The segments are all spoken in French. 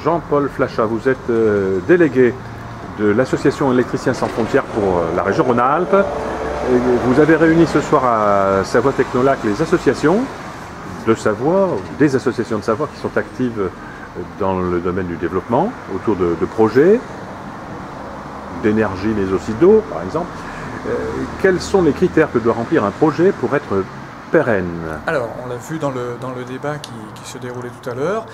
Jean-Paul Flachat, vous êtes délégué de l'association Électriciens sans frontières pour la région Rhône-Alpes. Vous avez réuni ce soir à Savoie Technolac les associations de Savoie, des associations de Savoie qui sont actives dans le domaine du développement, autour de projets, d'énergie mais aussi d'eau par exemple. Quels sont les critères que doit remplir un projet pour être pérenne? Alors, on l'a vu dans le débat qui se déroulait tout à l'heure,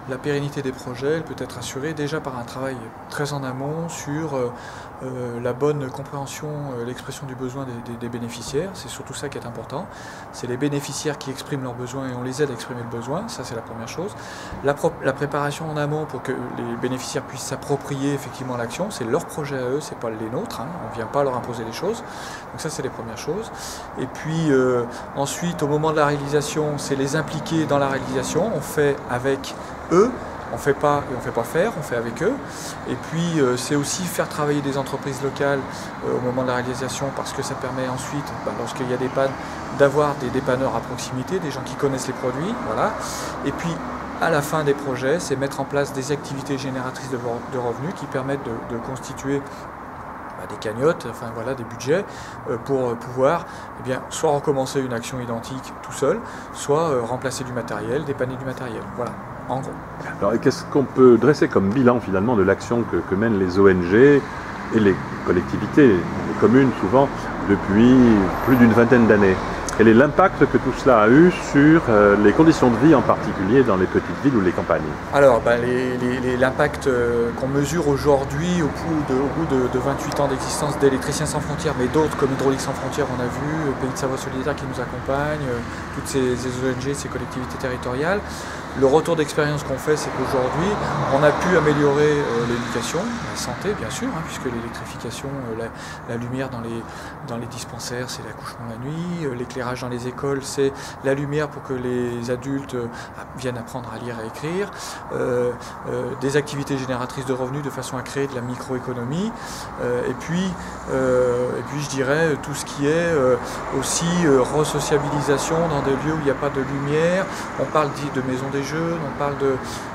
la pérennité des projets elle peut être assurée déjà par un travail très en amont sur la bonne compréhension, l'expression du besoin des bénéficiaires. C'est surtout ça qui est important. C'est les bénéficiaires qui expriment leurs besoins et on les aide à exprimer le besoin. Ça, c'est la première chose. La préparation en amont pour que les bénéficiaires puissent s'approprier effectivement l'action. C'est leur projet à eux, c'est pas les nôtres. On ne vient pas leur imposer les choses. Donc ça, c'est les premières choses. Et puis ensuite, au moment de la réalisation, c'est les impliquer dans la réalisation. On fait avec eux. On ne fait pas et on ne fait pas faire, on fait avec eux. Et puis c'est aussi faire travailler des entreprises locales au moment de la réalisation parce que ça permet ensuite, lorsqu'il y a des pannes, d'avoir des dépanneurs à proximité, des gens qui connaissent les produits. Voilà. Et puis à la fin des projets, c'est mettre en place des activités génératrices de revenus qui permettent de constituer des cagnottes, enfin voilà, des budgets pour pouvoir soit recommencer une action identique tout seul, soit remplacer du matériel, dépanner du matériel. Voilà. En gros. Alors, qu'est-ce qu'on peut dresser comme bilan finalement de l'action que mènent les ONG et les collectivités, les communes souvent, depuis plus d'une vingtaine d'années? Quel est l'impact que tout cela a eu sur les conditions de vie en particulier dans les petites villes ou les campagnes? Alors l'impact qu'on mesure aujourd'hui au bout de 28 ans d'existence d'Électriciens sans frontières, mais d'autres comme Hydraulique sans frontières, on a vu, Pays de Savoie Solidaire qui nous accompagne, toutes ces ONG, ces collectivités territoriales. Le retour d'expérience qu'on fait, c'est qu'aujourd'hui, on a pu améliorer l'éducation, la santé bien sûr, puisque l'électrification, la lumière dans les dispensaires, c'est l'accouchement la nuit, l'éclairage dans les écoles, c'est la lumière pour que les adultes viennent apprendre à lire et à écrire, des activités génératrices de revenus de façon à créer de la microéconomie, et puis je dirais tout ce qui est aussi resociabilisation dans des lieux où il n'y a pas de lumière. On parle de maisons des jeunes, on parle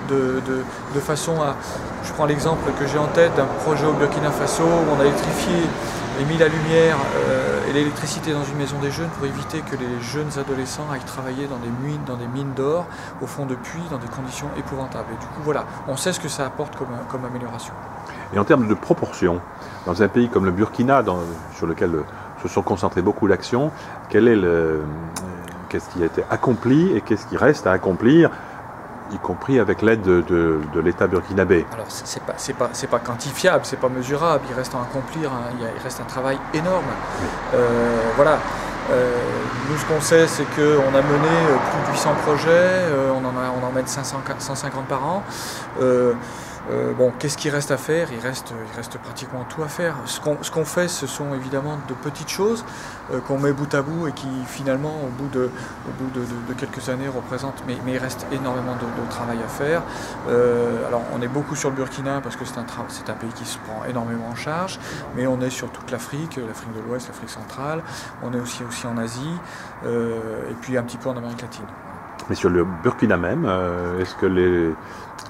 de façon à... Je prends l'exemple que j'ai en tête d'un projet au Burkina Faso où on a électrifié et mis la lumière et l'électricité dans une maison des jeunes pour éviter que les jeunes adolescents aillent travailler dans des mines d'or, au fond de puits, dans des conditions épouvantables. Et du coup, voilà, on sait ce que ça apporte comme amélioration. Et en termes de proportion, dans un pays comme le Burkina, sur lequel se sont concentrées beaucoup d'actions, qu'est-ce qui a été accompli et qu'est-ce qui reste à accomplir, y compris avec l'aide de l'État burkinabé? Alors c'est pas quantifiable, c'est pas mesurable, il reste à accomplir, il reste un travail énorme. Voilà. Nous, ce qu'on sait, c'est qu'on a mené plus de 800 projets, on en mène 150 par an. Bon, qu'est-ce qu'il reste à faire? Il reste pratiquement tout à faire. Ce qu'on fait, ce sont évidemment de petites choses qu'on met bout à bout et qui finalement, au bout de quelques années, représentent. Mais il reste énormément de travail à faire. Alors, on est beaucoup sur le Burkina parce que c'est un pays qui se prend énormément en charge, mais on est sur toute l'Afrique de l'Ouest, l'Afrique centrale. On est aussi en Asie et puis un petit peu en Amérique latine. Mais sur le Burkina même, est-ce que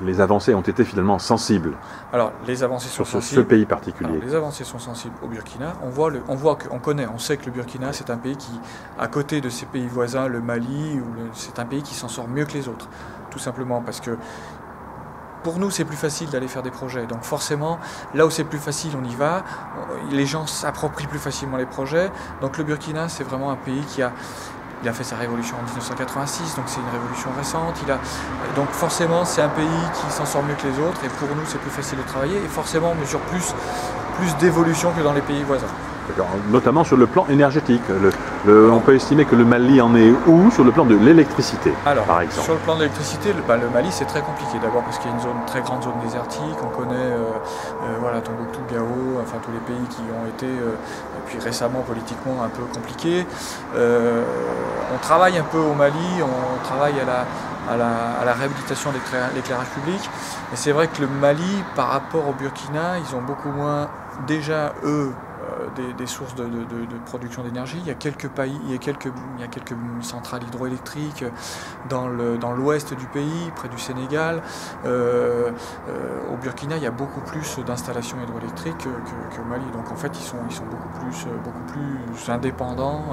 les avancées ont été finalement sensibles? Alors, les avancées sont sensibles. Sur ce pays particulier. Alors, les avancées sont sensibles au Burkina. On sait que le Burkina, c'est un pays qui, à côté de ses pays voisins, le Mali, c'est un pays qui s'en sort mieux que les autres. Tout simplement parce que pour nous, c'est plus facile d'aller faire des projets. Donc forcément, là où c'est plus facile, on y va. Les gens s'approprient plus facilement les projets. Donc le Burkina, c'est vraiment un pays qui a fait sa révolution en 1986, donc c'est une révolution récente. Donc forcément, c'est un pays qui s'en sort mieux que les autres, et pour nous, c'est plus facile de travailler, et forcément, on mesure plus d'évolution que dans les pays voisins. Notamment sur le plan énergétique. On peut estimer que le Mali en est où sur le plan de l'électricité, par exemple? Sur le plan de l'électricité, le Mali, c'est très compliqué. D'abord parce qu'il y a une très grande zone désertique. On connaît Tombouctou, Gao, enfin tous les pays qui ont été, et puis récemment politiquement, un peu compliqués. On travaille un peu au Mali, on travaille à la réhabilitation de l'éclairage public. Et c'est vrai que le Mali, par rapport au Burkina, ils ont beaucoup moins, déjà, eux, des sources de production d'énergie. Il y a quelques pays, il y a quelques centrales hydroélectriques dans l'ouest du pays, près du Sénégal. Au Burkina, il y a beaucoup plus d'installations hydroélectriques qu'au Mali. Donc en fait, ils sont beaucoup plus indépendants,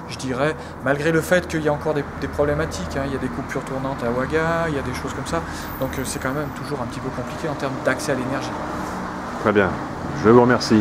je dirais, malgré le fait qu'il y a encore des problématiques. Hein. Il y a des coupures tournantes à Ouaga, il y a des choses comme ça. Donc c'est quand même toujours un petit peu compliqué en termes d'accès à l'énergie. Très bien, je vous remercie.